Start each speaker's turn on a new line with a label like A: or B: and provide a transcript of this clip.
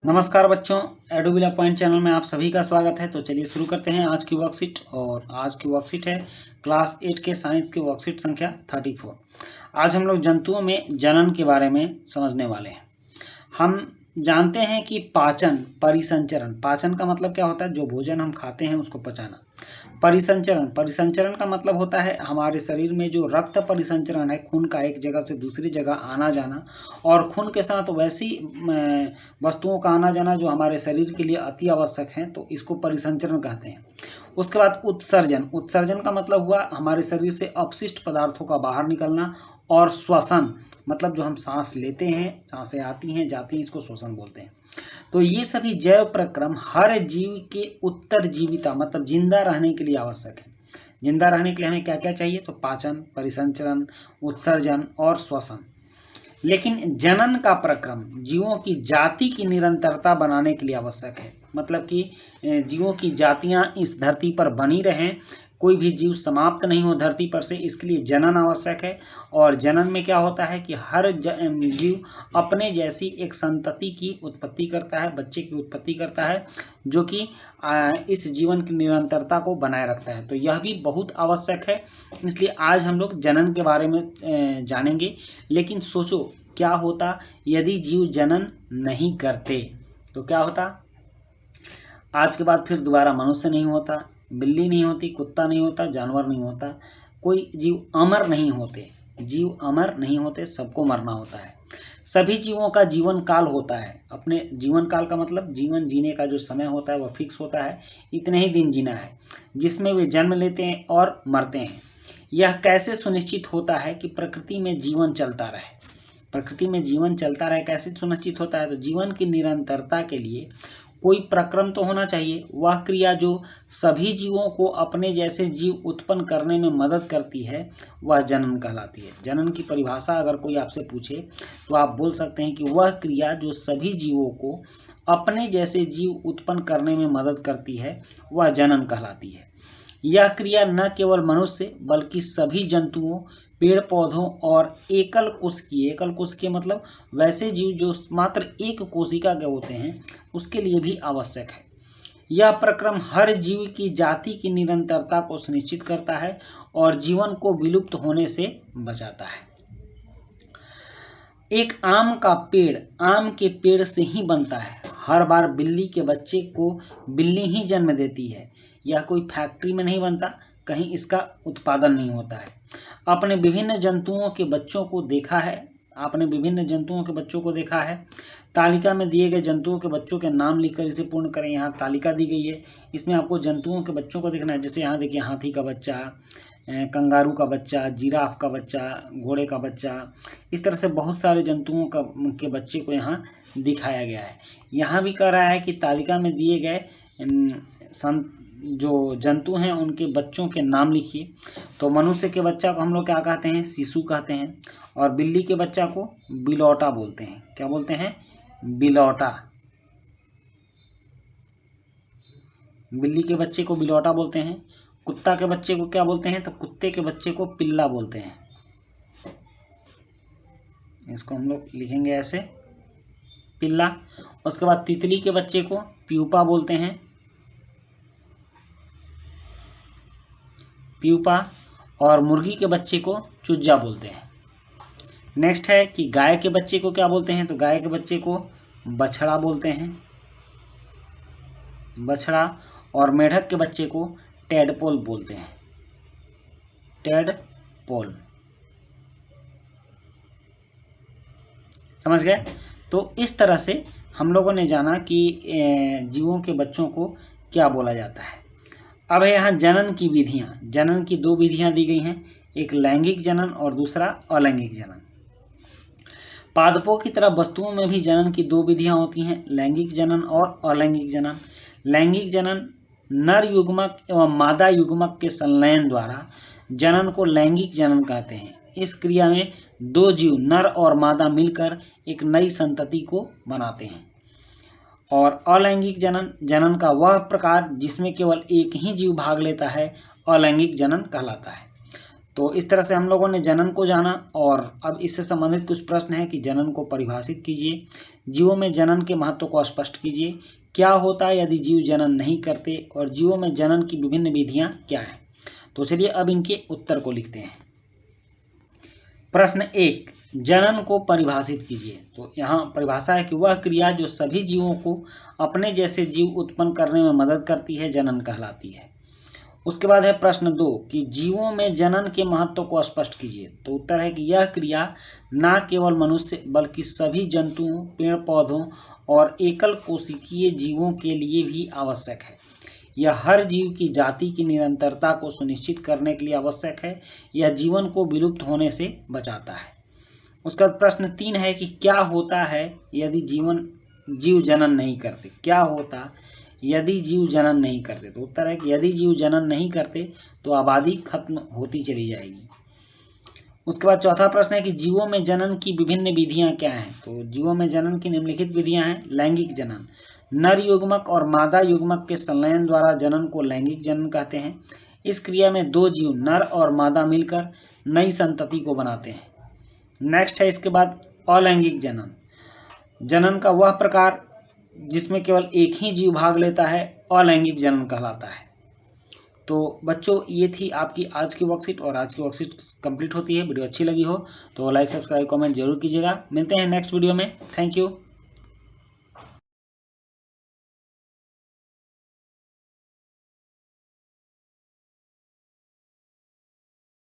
A: नमस्कार बच्चों, एडोबिला point channel में आप सभी का स्वागत है। तो चलिए शुरू करते हैं आज की वर्कशीट। और आज की वर्कशीट है क्लास 8 के साइंस की वर्कशीट संख्या 34। आज हम लोग जंतुओं में जनन के बारे में समझने वाले हैं। हम जानते हैं कि पाचन, परिसंचरण, पाचन का मतलब क्या होता है? जो भोजन हम खाते हैं उसको पचाना। परिसंचरण, परिसंचरण का मतलब होता है हमारे शरीर में जो रक्त परिसंचरण है, खून का एक जगह से दूसरी जगह आना जाना, और खून के साथ वैसी वस्तुओं का आना जाना जो हमारे शरीर के लिए अति आवश्यक है, तो इसको परिसंचरण कहते हैं। उसके बाद उत्सर्जन, उत्सर्जन का मतलब हुआ हमारे शरीर से अपशिष्ट पदार्थों का बाहर निकलना। और श्वसन मतलब जो हम सांस लेते हैं, सांसें आती हैं जाती हैं, इसको श्वसन बोलते हैं। तो ये सभी जैव प्रक्रम हर जीव के उत्तरजीविता मतलब जिंदा रहने के लिए आवश्यक है। जिंदा रहने के लिए हमें क्या क्या चाहिए? तो पाचन, परिसंचरण, उत्सर्जन और श्वसन। लेकिन जनन का प्रक्रम जीवों की जाति की निरंतरता बनाने के लिए आवश्यक है। मतलब कि जीवों की जातियां इस धरती पर बनी रहें, कोई भी जीव समाप्त नहीं हो धरती पर से, इसके लिए जनन आवश्यक है। और जनन में क्या होता है कि हर जीव अपने जैसी एक संतति की उत्पत्ति करता है, बच्चे की उत्पत्ति करता है, जो कि इस जीवन की निरंतरता को बनाए रखता है। तो यह भी बहुत आवश्यक है, इसलिए आज हम लोग जनन के बारे में जानेंगे। लेकिन सोचो क्या होता यदि जीव जनन नहीं करते? तो क्या होता? आज के बाद फिर दोबारा मनुष्य नहीं होता, बिल्ली नहीं होती, कुत्ता नहीं होता, जानवर नहीं होता, कोई जीव अमर नहीं होते। जीव अमर नहीं होते, सबको मरना होता है। सभी जीवों का जीवन काल होता है। अपने जीवन काल का मतलब जीवन जीने का जो समय होता है वह फिक्स होता है, इतने ही दिन जीना है, जिसमें वे जन्म लेते हैं और मरते हैं। यह कैसे सुनिश्चित होता है कि प्रकृति में जीवन चलता रहे? प्रकृति में जीवन चलता रहे कैसे सुनिश्चित होता है? तो जीवन की निरंतरता के लिए कोई प्रक्रम तो होना चाहिए। वह क्रिया जो सभी जीवों को अपने जैसे जीव उत्पन्न करने में मदद करती है वह जनन कहलाती है। जनन की परिभाषा अगर कोई आपसे पूछे तो आप बोल सकते हैं कि वह क्रिया जो सभी जीवों को अपने जैसे जीव उत्पन्न करने में मदद करती है वह जनन कहलाती है। यह क्रिया न केवल मनुष्य बल्कि सभी जंतुओं, पेड़ पौधों और एकल कोश के मतलब वैसे जीव जो मात्र एक कोशिका के होते हैं उसके लिए भी आवश्यक है। यह प्रक्रम हर जीव की जाति की निरंतरता को सुनिश्चित करता है और जीवन को विलुप्त होने से बचाता है। एक आम का पेड़ आम के पेड़ से ही बनता है। हर बार बिल्ली के बच्चे को बिल्ली ही जन्म देती है। यह कोई फैक्ट्री में नहीं बनता, कहीं इसका उत्पादन नहीं होता है। आपने विभिन्न जंतुओं के बच्चों को देखा है। तालिका में दिए गए जंतुओं के बच्चों के नाम लिखकर इसे पूर्ण करें। यहाँ तालिका दी गई है, इसमें आपको जंतुओं के बच्चों को देखना है। जैसे यहाँ देखिए, हाथी का बच्चा, कंगारू का बच्चा, जिराफ का बच्चा, घोड़े का बच्चा, इस तरह से बहुत सारे जंतुओं के बच्चे को यहाँ दिखाया गया है। यहाँ भी कह रहा है कि तालिका में दिए गए जो जंतु हैं उनके बच्चों के नाम लिखिए। तो मनुष्य के बच्चा को हम लोग क्या कहते हैं? शिशु कहते हैं। और बिल्ली के बच्चा को बिलौटा बोलते हैं। क्या बोलते हैं? बिलौटा। बिल्ली के बच्चे को बिलौटा बोलते हैं। कुत्ता के बच्चे को क्या बोलते हैं? तो कुत्ते के बच्चे को पिल्ला बोलते हैं। इसको हम लोग लिखेंगे ऐसे, पिल्ला। उसके बाद तितली के बच्चे को प्यूपा बोलते हैं, प्यूपा। और मुर्गी के बच्चे को चुज्जा बोलते हैं। नेक्स्ट है कि गाय के बच्चे को क्या बोलते हैं? तो गाय के बच्चे को बछड़ा बोलते हैं, बछड़ा। और मेढक के बच्चे को टेडपोल बोलते हैं, टेडपोल। समझ गए? तो इस तरह से हम लोगों ने जाना कि जीवों के बच्चों को क्या बोला जाता है। अब है यहाँ जनन की विधियां। जनन की दो विधियां दी गई हैं, एक लैंगिक जनन और दूसरा अलैंगिक जनन। पादपों की तरह वस्तुओं में भी जनन की दो विधियां होती हैं, लैंगिक जनन और अलैंगिक जनन। लैंगिक जनन नर युग्मक एवं मादा युग्मक के संलयन द्वारा जनन को लैंगिक जनन कहते हैं। इस क्रिया में दो जीव नर और मादा मिलकर एक नई संतति को बनाते हैं। और अलैंगिक जनन, जनन का वह प्रकार जिसमें केवल एक ही जीव भाग लेता है, अलैंगिक जनन कहलाता है। तो इस तरह से हम लोगों ने जनन को जाना और अब इससे संबंधित कुछ प्रश्न है कि जनन को परिभाषित कीजिए, जीवों में जनन के महत्व को स्पष्ट कीजिए, क्या होता है यदि जीव जनन नहीं करते, और जीवों में जनन की विभिन्न विधियां क्या हैं। तो चलिए अब इनके उत्तर को लिखते हैं। प्रश्न 1, जनन को परिभाषित कीजिए। तो यहाँ परिभाषा है कि वह क्रिया जो सभी जीवों को अपने जैसे जीव उत्पन्न करने में मदद करती है जनन कहलाती है। उसके बाद है प्रश्न 2 कि जीवों में जनन के महत्व को स्पष्ट कीजिए। तो उत्तर है कि यह क्रिया न केवल मनुष्य बल्कि सभी जंतुओं, पेड़ पौधों और एकल कोशिकीय जीवों के लिए भी आवश्यक है। यह हर जीव की जाति की निरंतरता को सुनिश्चित करने के लिए आवश्यक है। यह जीवन को विलुप्त होने से बचाता है। उसका प्रश्न 3 है कि क्या होता है यदि जीव जनन नहीं करते, क्या होता यदि जीव जनन नहीं करते। तो उत्तर है कि यदि जीव जनन नहीं करते तो आबादी खत्म होती चली जाएगी। उसके बाद चौथा प्रश्न है कि जीवों में जनन की विभिन्न विधियां क्या हैं। तो जीवों में जनन की निम्नलिखित विधियां हैं। लैंगिक जनन, नर युग्मक और मादा युग्मक के संलयन द्वारा जनन को लैंगिक जनन कहते हैं। इस क्रिया में दो जीव नर और मादा मिलकर नई संतति को बनाते हैं। नेक्स्ट है इसके बाद अलैंगिक जनन, जनन का वह प्रकार जिसमें केवल एक ही जीव भाग लेता है अलैंगिक जनन कहलाता है। तो बच्चों ये थी आपकी आज की वर्कशीट, और आज की वर्कशीट कंप्लीट होती है। वीडियो अच्छी लगी हो तो लाइक, सब्सक्राइब, कमेंट जरूर कीजिएगा। मिलते हैं नेक्स्ट वीडियो में। Thank you.